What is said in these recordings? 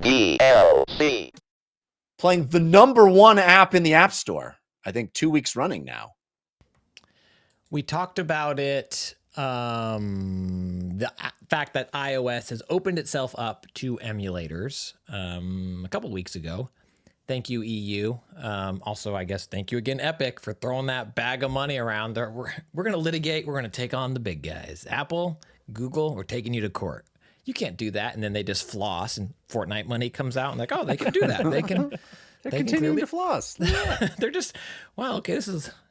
DLC. Playing the #1 app in the App Store, I think 2 weeks running now. We talked about it, the fact that iOS has opened itself up to emulators a couple weeks ago. Thank you, EU. Also, I guess, thank you again, Epic, for throwing that bag of money around. We're going to litigate. We're going to take on the big guys. Apple, Google, we're taking you to court. You can't do that. And then they just floss, and Fortnite money comes out, and like, oh, they can do that. They can. They're continuing to floss. They're just, wow, okay,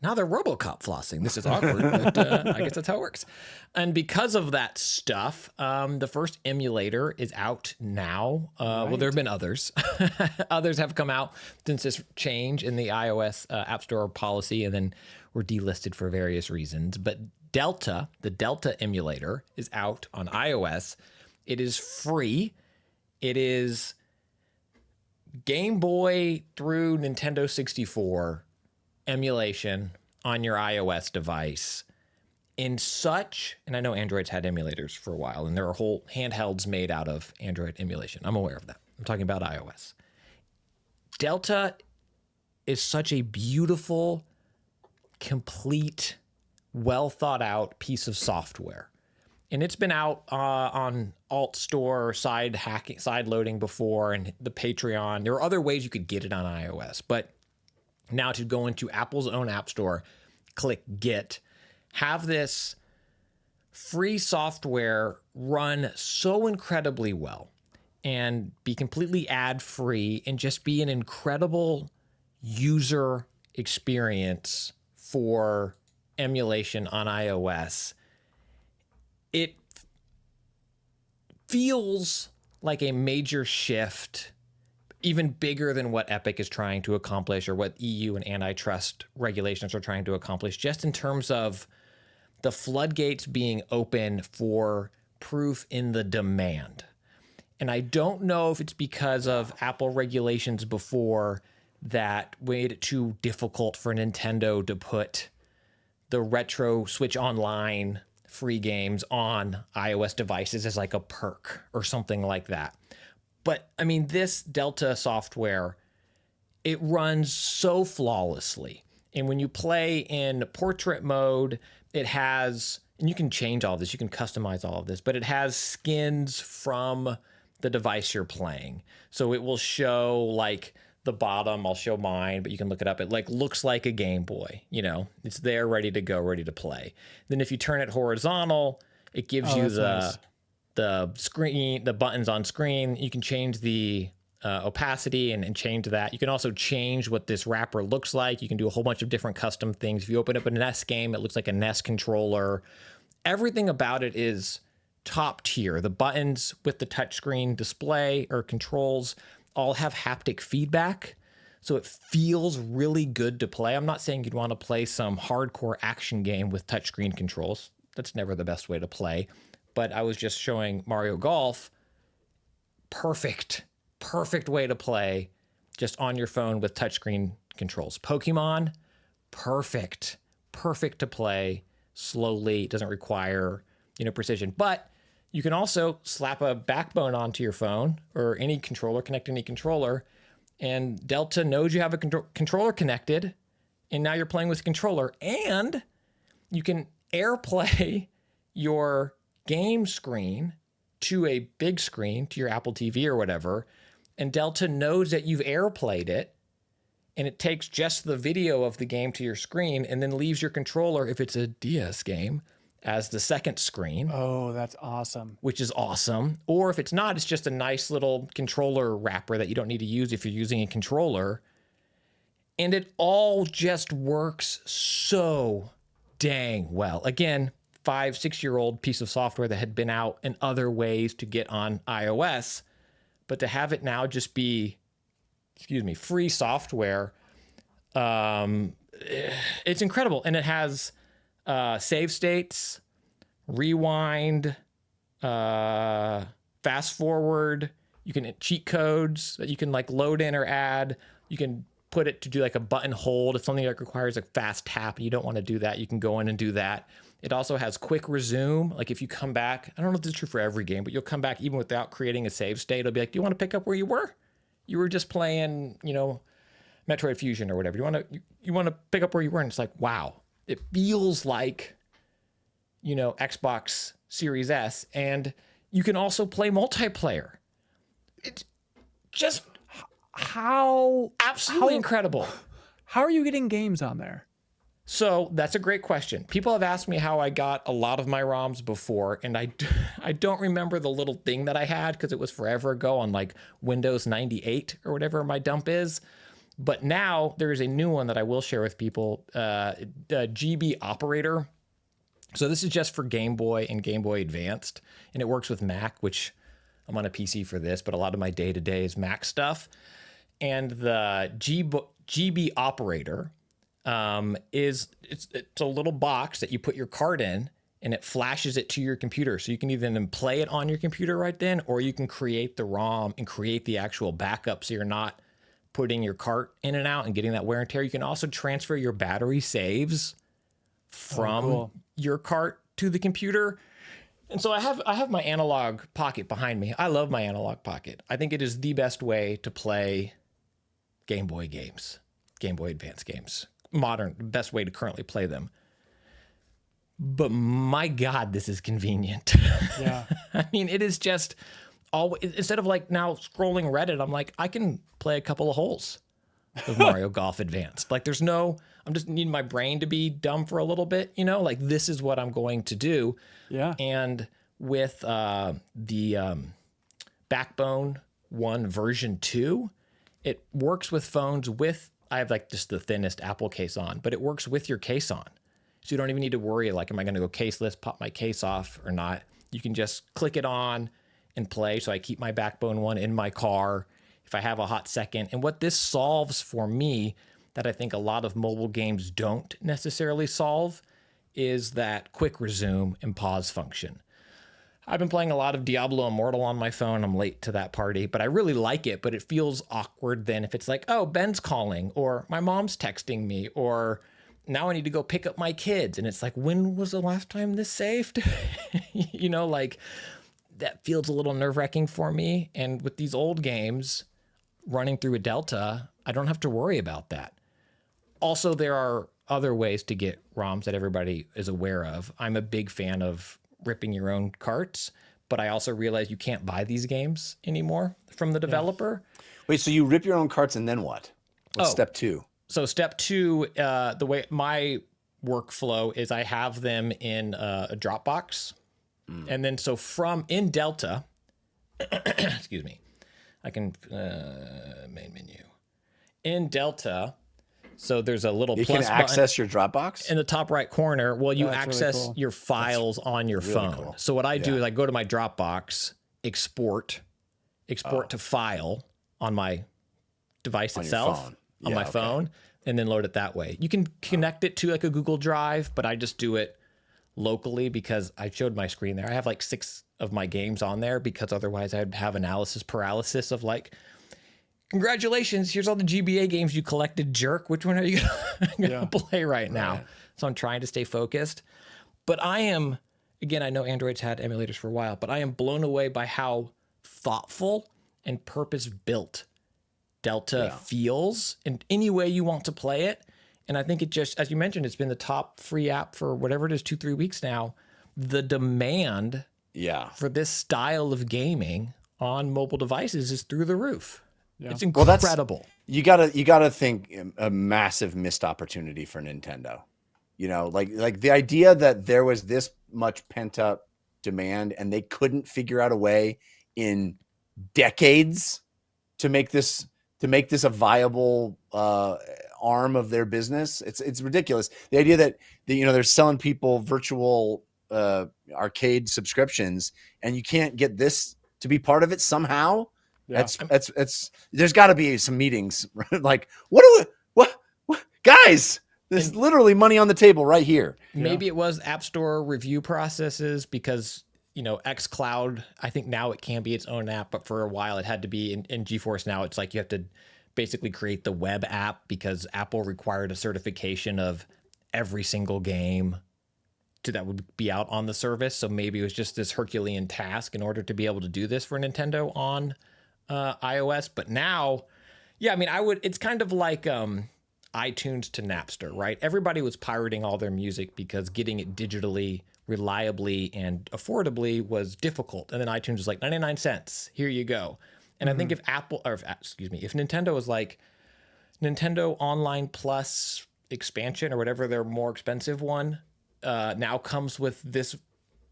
now they're RoboCop flossing. This is awkward, but I guess that's how it works. And because of that stuff, the first emulator is out now. Well, there have been others. Others have come out since this change in the iOS App Store policy, and then were delisted for various reasons. But Delta, the Delta emulator, is out on iOS. It is free. It is Game Boy through Nintendo 64 emulation on your iOS device in such, and I know Android's had emulators for a while, and there are whole handhelds made out of Android emulation. I'm aware of that. I'm talking about iOS. Delta is such a beautiful, complete, well thought out piece of software. And it's been out on Alt Store, side loading before, and the Patreon. There are other ways you could get it on iOS, but now to go into Apple's own App Store, click Get, have this free software run so incredibly well and be completely ad-free and just be an incredible user experience for emulation on iOS. It feels like a major shift, even bigger than what Epic is trying to accomplish or what EU and antitrust regulations are trying to accomplish, just in terms of the floodgates being open for proof in the demand. And I don't know if it's because of Apple regulations before that made it too difficult for Nintendo to put the retro Switch Online free games on iOS devices as like a perk or something like that. But I mean, this Delta software, it runs so flawlessly. And when you play in portrait mode, it has, and you can change all this, you can customize all of this, but it has skins from the device you're playing. So it will show like the bottom, I'll show mine, but you can look it up. It like looks like a Game Boy, you know, it's there, ready to go, ready to play. Then if you turn it horizontal, it gives you the screen, the buttons on screen. You can change the opacity and change that. You can also change what this wrapper looks like. You can do a whole bunch of different custom things. If you open up a NES game, it looks like a NES controller. Everything about it is top tier. The buttons with the touchscreen display or controls all have haptic feedback, so it feels really good to play. I'm not saying you'd want to play some hardcore action game with touchscreen controls. That's never the best way to play. But I was just showing Mario Golf. Perfect way to play just on your phone with touchscreen controls. Pokemon, perfect to play slowly. It doesn't require, precision. But you can also slap a backbone onto your phone or any controller, connect any controller, and Delta knows you have a controller connected, and now you're playing with a controller, and you can AirPlay your game screen to a big screen, to your Apple TV or whatever, and Delta knows that you've AirPlayed it, and it takes just the video of the game to your screen and then leaves your controller, if it's a DS game, as the second screen. Oh, that's awesome. Which is awesome. Or if it's not, it's just a nice little controller wrapper that you don't need to use if you're using a controller. And it all just works so dang well. Again, 5-6-year-old piece of software that had been out in other ways to get on iOS, but to have it now just be, free software, it's incredible. And it has save states, rewind, fast forward. You can cheat codes that you can like load in or add. You can put it to do like a button hold. If something like requires a fast tap and you don't want to do that, you can go in and do that. It also has quick resume. Like if you come back, I don't know if this is true for every game, but you'll come back even without creating a save state. It'll be like, do you want to pick up where you were? You were just playing, Metroid Fusion or whatever. You want to pick up where you were? And it's like, wow, it feels like, Xbox Series S. And you can also play multiplayer. It's just absolutely incredible. How are you getting games on there? So that's a great question. People have asked me how I got a lot of my ROMs before, and I don't remember the little thing that I had because it was forever ago on like Windows 98 or whatever my dump is. But now there is a new one that I will share with people, GB Operator. So this is just for Game Boy and Game Boy Advanced, and it works with Mac, which I'm on a PC for this, but a lot of my day-to-day is Mac stuff. And the GB Operator it's a little box that you put your card in, and it flashes it to your computer. So you can either then play it on your computer right then, or you can create the ROM and create the actual backup so you're not putting your cart in and out and getting that wear and tear. You can also transfer your battery saves from your cart to the computer. And so I have my analog pocket behind me. I love my analog pocket. I think it is the best way to play Game Boy games, Game Boy Advance games. Modern, best way to currently play them. But my God, this is convenient. Yeah. I mean, it is just instead of like now scrolling Reddit, I'm like, I can play a couple of holes of Mario Golf Advanced. Like I'm just needing my brain to be dumb for a little bit, like this is what I'm going to do. Yeah. And with the Backbone 1 version 2, it works with phones I have like just the thinnest Apple case on, but it works with your case on. So you don't even need to worry, like, am I going to go caseless, pop my case off or not? You can just click it on and play. So I keep my Backbone 1 in my car if I have a hot second. And what this solves for me that I think a lot of mobile games don't necessarily solve is that quick resume and pause function. I've been playing a lot of Diablo Immortal on my phone. I'm late to that party, but I really like it. But it feels awkward then if it's like, oh, Ben's calling, or my mom's texting me, or now I need to go pick up my kids. And it's like, when was the last time this saved? Like that feels a little nerve-wracking for me. And with these old games running through a Delta, I don't have to worry about that. Also, there are other ways to get ROMs that everybody is aware of. I'm a big fan of ripping your own carts, but I also realize you can't buy these games anymore from the developer. Wait, so you rip your own carts and then what? What's step 2? So step 2, the way my workflow is I have them in a Dropbox. And then so in Delta, excuse me, I can, main menu. In Delta, so there's a little You plus can access your Dropbox? in the top right corner. Well, you That's really access cool. your files on your phone. cool. So what I do is I go to my Dropbox, export to file on my device On your itself, phone. on Yeah, my okay. phone, and then load it that way. You can connect it to like a Google Drive, but I just do it locally because I showed my screen there. I have like 6 of my games on there because otherwise I'd have analysis paralysis of like, congratulations, here's all the GBA games you collected, jerk. Which one are you going to play right now? Right. So I'm trying to stay focused. But I am, again, I know Android's had emulators for a while, but I am blown away by how thoughtful and purpose-built Delta feels in any way you want to play it. And I think it just, as you mentioned, it's been the top free app for whatever it is, 2-3 weeks now. The demand for this style of gaming on mobile devices is through the roof. Yeah. It's incredible. You gotta think a massive missed opportunity for Nintendo. Like the idea that there was this much pent up demand and they couldn't figure out a way in decades to make this a viable arm of their business. It's ridiculous. The idea that they're selling people virtual arcade subscriptions and you can't get this to be part of it somehow. Yeah. It's there's got to be some meetings like what guys, there's literally money on the table right here. Maybe it was App Store review processes because xCloud, I think now it can be its own app, but for a while it had to be in GeForce. Now it's like you have to basically create the web app because Apple required a certification of every single game that would be out on the service. So maybe it was just this Herculean task in order to be able to do this for Nintendo on iOS. But now, yeah, I mean, it's kind of like iTunes to Napster, right? Everybody was pirating all their music because getting it digitally, reliably, and affordably was difficult. And then iTunes was like 99 cents, here you go. And I think if if Nintendo was like Nintendo Online Plus expansion or whatever their more expensive one now comes with this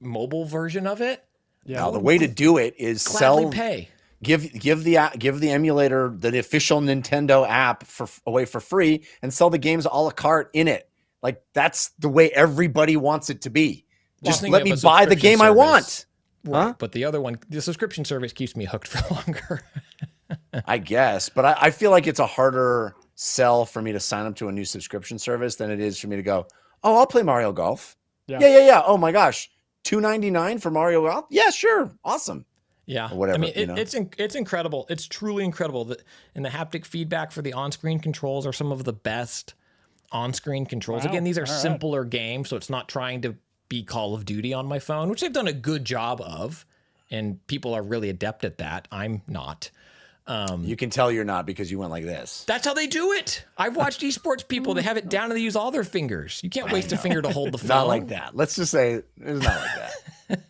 mobile version of it. Yeah. Now the way to do it is Gladly pay. give the emulator, the official Nintendo app away for free, and sell the games a la carte in it. Like that's the way everybody wants it to be. Just let me buy the game I want. Right. Huh? But the other one, the subscription service keeps me hooked for longer. I guess, but I feel like it's a harder sell for me to sign up to a new subscription service than it is for me to go, oh, I'll play Mario Golf. Yeah. Oh my gosh, $2.99 for Mario Golf? Yeah, sure, awesome. Yeah, or whatever. I mean, it's incredible. It's truly incredible and the haptic feedback for the on-screen controls are some of the best on-screen controls. Wow. Again, these are All right. simpler games, so it's not trying to be Call of Duty on my phone, which they've done a good job of, and people are really adept at that. I'm not. You can tell you're not because you went like this. That's how they do it. I've watched esports people. They have it down and they use all their fingers. You can't waste a finger to hold the phone. Not like that. Let's just say it's not like that.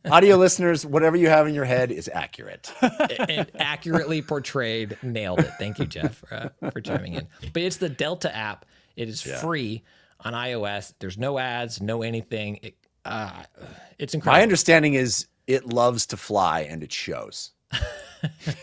Audio listeners, whatever you have in your head is accurate. And accurately portrayed. Nailed it. Thank you, Jeff, for chiming in. But it's the Delta app. It is free on iOS. There's no ads, no anything. It's incredible. My understanding is it loves to fly and it shows.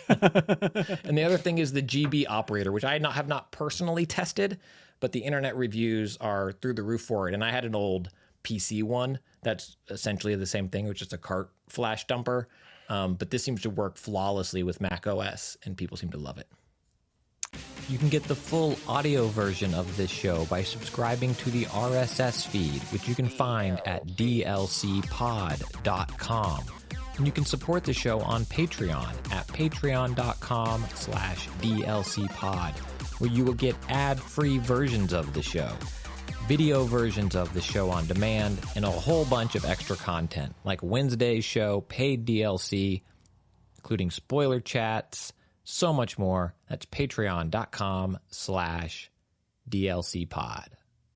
And the other thing is the GB operator, which I have not personally tested, but the internet reviews are through the roof for it. And I had an old PC one that's essentially the same thing, which is a cart flash dumper. But this seems to work flawlessly with Mac OS, and people seem to love it. You can get the full audio version of this show by subscribing to the RSS feed, which you can find at dlcpod.com. And you can support the show on Patreon at patreon.com/dlcpod, where you will get ad-free versions of the show, video versions of the show on demand, and a whole bunch of extra content, like Wednesday's show, paid DLC, including spoiler chats, so much more. That's patreon.com/dlcpod.